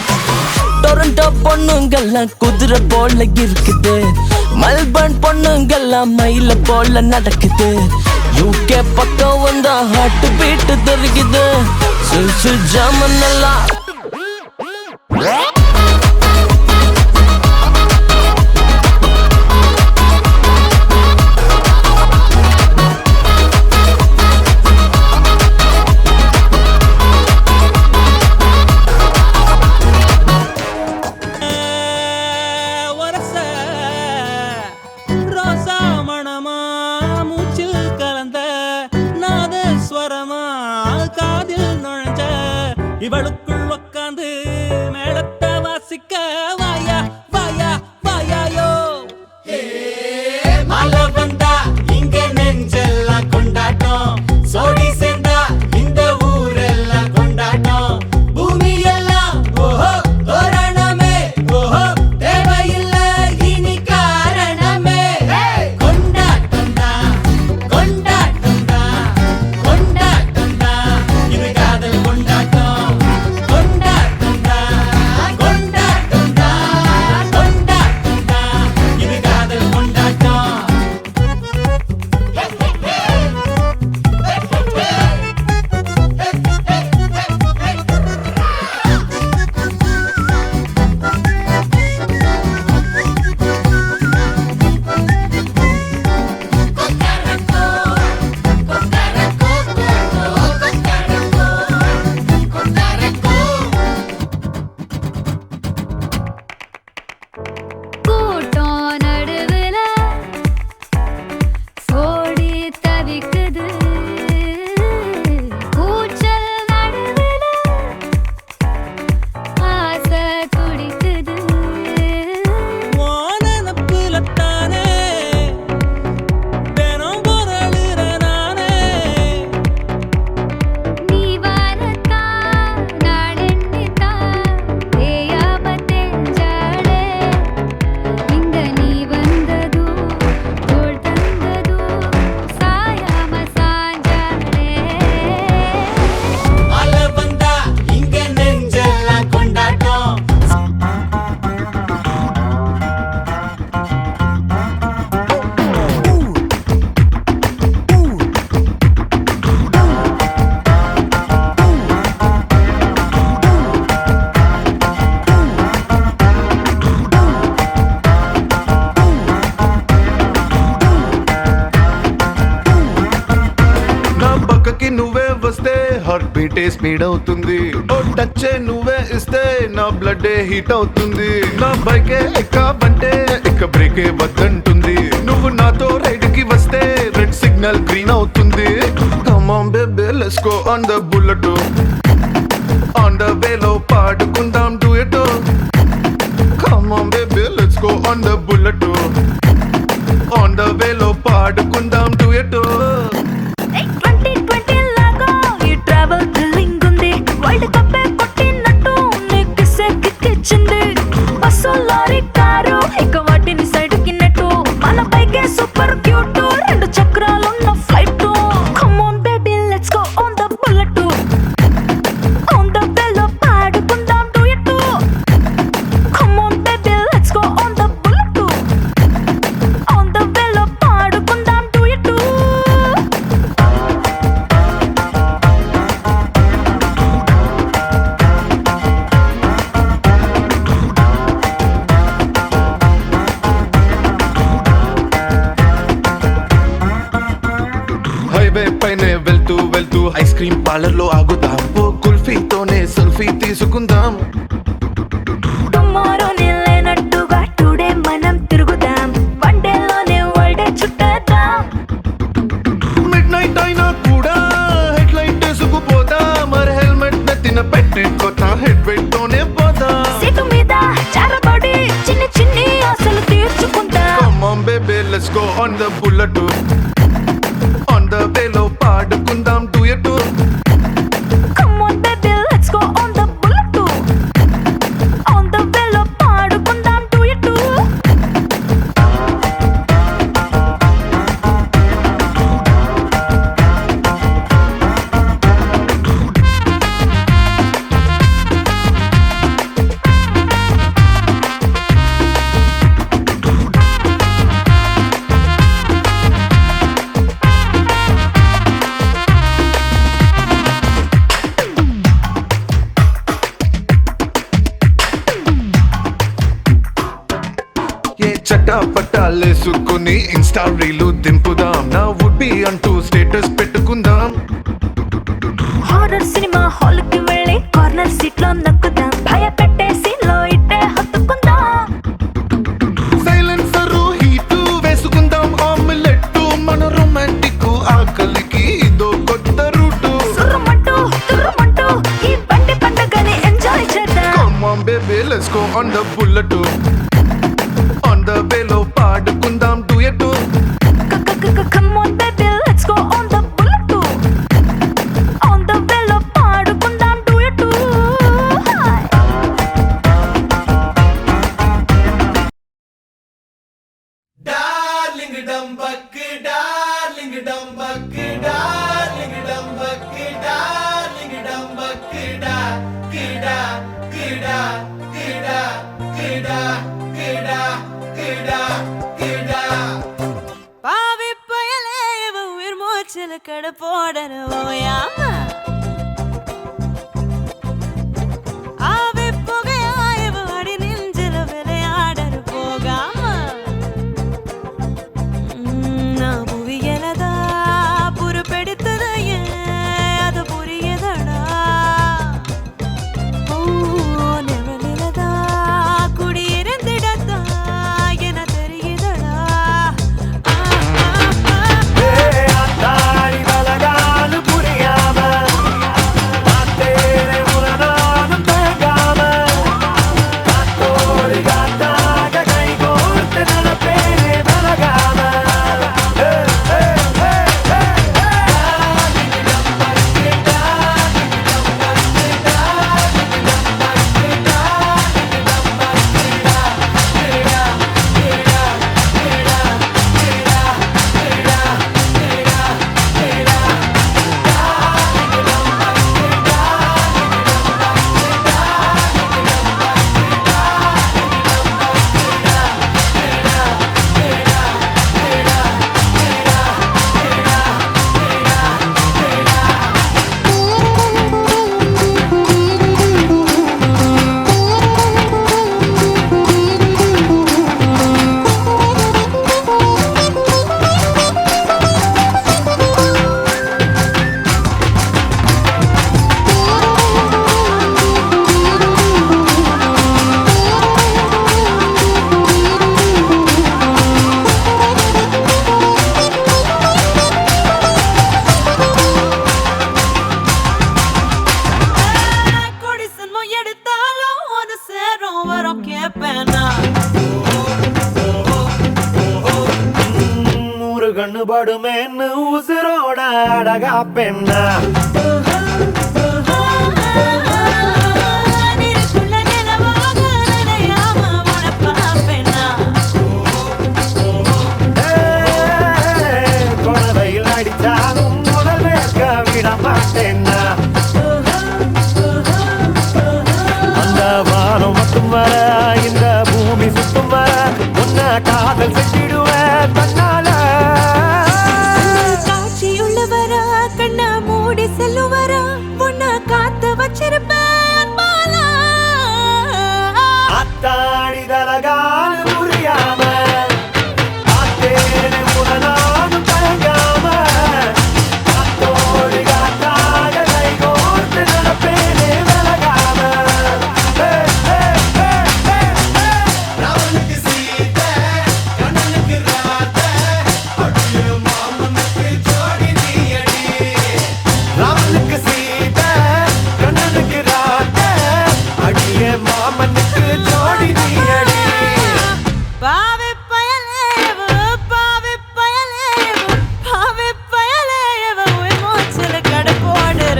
டொரண்டோ பொண்ணுங்கெல்லாம் குதிரை போல இருக்குது, மெல்பர்ன் பொண்ணுங்கெல்லாம் மயில போல நடக்குது, யூகே பக்கம் வந்தா ஹார்ட் பீட் தெரிக்குது, சுவிஸ் ஜெர்மன் எல்லாம் இவளுக்குள் உக்காந்து மேளத்தை வாசிக்க வாயா வாயா வாயாயோ. மழை வந்தா இங்க நெஞ்செல்லாம் கொண்டாட்டம், சோடி சேர்ந்தா இந்த ஊரெல்லாம் கொண்டாட்டம், பூமி எல்லாம் ஓஹோ தோரணமே, ஓஹோ தேவையில்லை இனி காரணமே. கொண்டாட்டம் தான் கொண்டாட்டம் தான் கொண்டாட்டம் தான், இது காதல் கொண்டாட்டம். బీటే స్పీడ్ అవుతుంది ఓ టచ్ నువ్వే ఇస్తే నా బ్లడ్ హీట్ అవుతుంది నా బైకే ఎక్కాబంటే ఇక బ్రేకే వద్దంటుంది నువ్వు నాతో రైడ్ కి వస్తే రెడ్ సిగ్నల్ గ్రీన్ అవుతుంది come on baby let's go on the bullet on the వేలో పాడుకుందాం duet come on baby let's go on the bullet on the వేలో పాడుకుందాం డ్యూయెట్ 2020 లాగా ఈ ట్రావెల్ థ్రిల్లింగ్ ఉంది వరల్డ్ కప్ కొట్టినట్టు నీకు సెక్కిచ్చింది బస్సు లారీ కారు ఇక వాటిని సైడ్ కిన్నట్టు మన బైకే సూపర్ క్యూట్ రెండు చక్రాలున్న flight come on baby let's go on the bullet on the వేలో పాడుకుందాం duet come on baby let's go on the bullet on the వేలో పాడుకుందాం డ్యూయెట్ హైవే పైనే వెళ్తూ వెళ్తూ ఐస్ క్రీమ్ పార్లర్ లో ఆగుదాం ఓ కుల్ఫీతోనే సెల్ఫీ తీసుకుందాం టుమారో లేనట్టుగా టుడే మనం తిరుగుదాం వన్ డేలోనే వరల్డ్ చుట్టేద్దాం మిడ్ నైట్ అయినా కూడా హెడ్ లైట్ వేసుకుపోదా మరి హెల్మెట్ నెత్తిన పెట్టుకోతా హెడ్ వెయిట్ తోనే పోదా సీటు మీద చారబడి చిన్ని చిన్ని ఆశలు తీర్చుకుందాం come on baby let's go on the bullet on the వేలో పాడుకుందాం duet come on baby let's go on the bullet on the వేలో పాడుకుందాం డ్యూయెట్ ఏ చట్టా పట్టాలేసుకుని ఇన్స్టా రీలు దింపుదాం నా వుడ్ బి అంటూ స్టేటస్ పెట్టుకుందాం హారర్ సినిమా హాల్ కి వెళ్ళి కార్నర్ సీట్ లో నక్కుదాం భయపెట్టే సీన్ లో ఇట్టే హత్తుకుందాం సైలెన్సర్ హీట్ వేసుకుందాం ఆమ్లెట్ మన రొమాంటిక్ ఆకలికి ఇదో కొత్త రూటు సుర్రుమంటూ తుర్రుమంటూ ఈ బండి పండుగని ఎంజాయ్ చేద్దాం come on baby let's go on the bullet on the వేలో పాడుకుందాం duet come on baby let's go on the bullet on the వేలో పాడుకుందాం డ్యూయెట్ డార్లింగ్ డంబక్ డార్లింగ్ డంబక్ డార్లింగ్ డంబక్ డార్లింగ్ డంబక్ డా కిడా కిడా కిడా కిడా కిడా కిడా కిడా பாவி பயலே உயிர் மூச்சில் கடப்போடனோயாம ஆவி புகையாய் அடி நெஞ்சில் விளையாடற போகாம நான் புவியலதா புறப்பெடுத்தது அது புரியதடா ஓ நெவலிலதா குடியிருந்திடத்தா என தெரியுதடா అందారి బలగాలు పురియామ கண்ணு படுமேன்னு உசுரோட அழகா பெண்ணா நினைக்குள்ள நிலவாக நினையாம உனப்பா பெண்ணா குழந்தையில் அடித்தாலும் முதல் வேர்க்க விட மாட்டேன்னா அந்த வானம் மட்டும் வர இந்த பூமி சுத்தும் வர உன்னை காதல் செஞ்சிடுவேன் தன்னால காட்சியுள்ளவரா கண்ணா மூடி செல்லுவரா உன்னை காத்து வச்சிருப்பேன் மாலா அத்தாடி தலகால புரியாம ஆத்தேனே உடனானும் தயங்காம காத்தோடு காத்தாக கைகோர்த்து நடப்பேனே விலகாம ராவனுக்கு சீதை கண்ணனுக்கு ராதை அடியே மாமனுக்கு ஜோடி நீயடி ராவனுக்கு சீதை கண்ணனுக்கு ராதை அடியே மாமனுக்கு ஜோடி நீயடி பாவி பயலேவு பாவி பயலேவு பாவி பயலேவு உன் மூச்சில கடை போடுற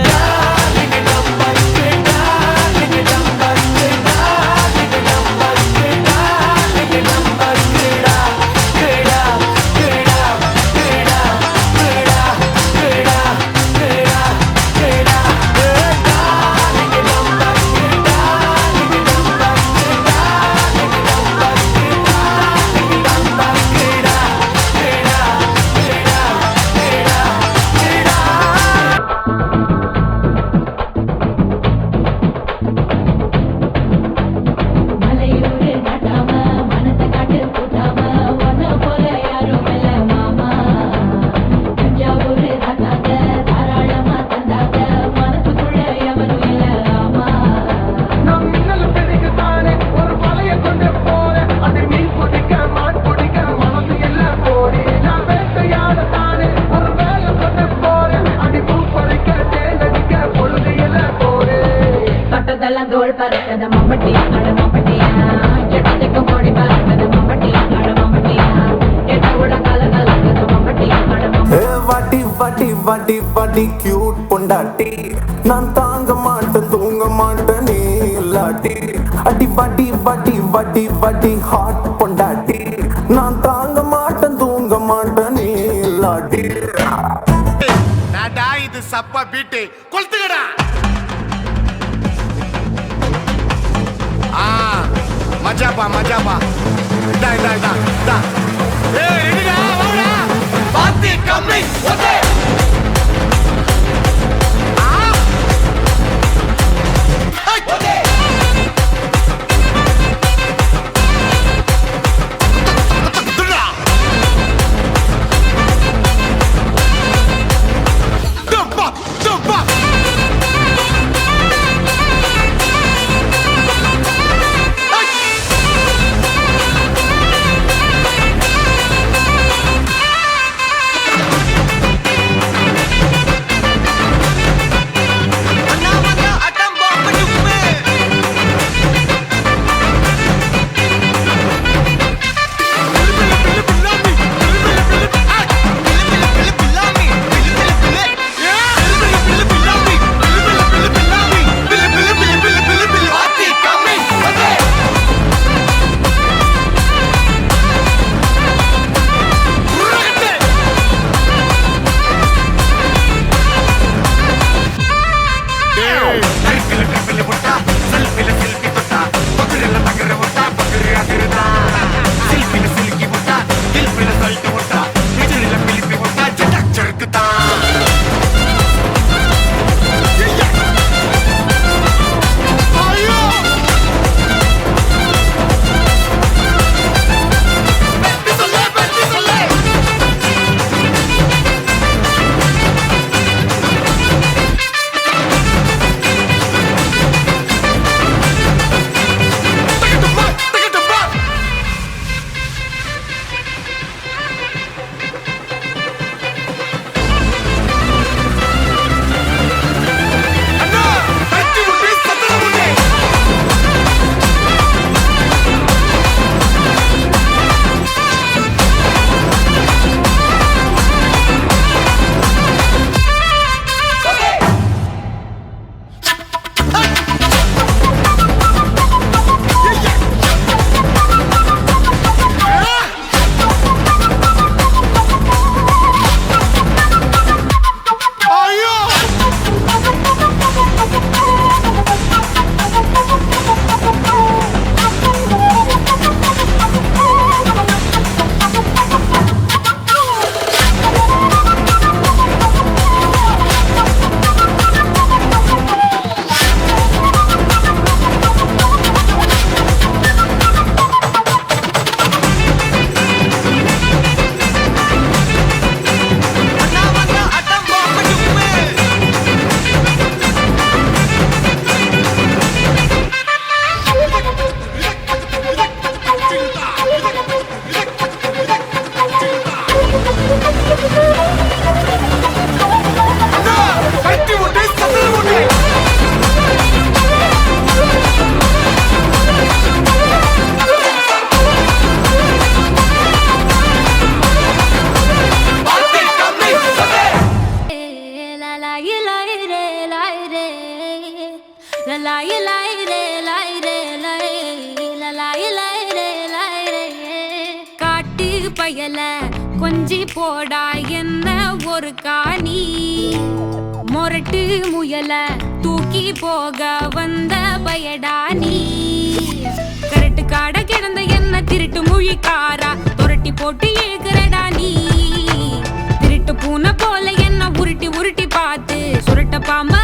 மலையூரு நாட்டாம மனத்தை காட்டு கூட்டாம ஒன்ன போல யாரும் இல்ல மாமா தஞ்சாவூரு தாத்தாங்க தாராளமா தந்தாங்க மனசுக்குள்ள எவரும் இல்ல ஆமா தொட்டதெல்லாம் தோல் பறக்கத மம்பட்டி அட மம்பட்டியா எட்டத்துக்கு மோடி பறக்கத மம்பட்டி அட மம்பட்டியா எட்ட கூட கல கலக்கத மம்பட்டி அட மம்பட்டி வாட்டி வாட்டி வாட்டி வாட்டி கியூட் பொண்டாட்டி நான் தாங்க மாட்டேன் தூங்க மாட்டேன் நீ இல்லாட்டி அடி வாட்டி வாட்டி வாட்டி வாட்டி ஹாட் பொண்டாட்டி நான் தாங்க மாட்டேன் தூங்க மாட்டேன் நீ இல்லாட்டி இது சப்பா பீட்டு கொளுத்துக்கடா மஜாப்பா மஜாப்பா இதா இதா இதா இதா ஏய் ரெடிடா வாடா பாத்தி கம்மி ஓகே பயல கொஞ்சி போடா என்ன ஒரு காணி மொரட்டு முயல தூக்கி போக வந்த பயடா நீ கரட்டு காட கிடந்த என்ன திருட்டு மொழிக்காரா துரட்டி போட்டு இழுக்கிறடா நீ திருட்டு பூனை போல என்ன உருட்டி உருட்டி பார்த்து சுருட்ட பாம்ப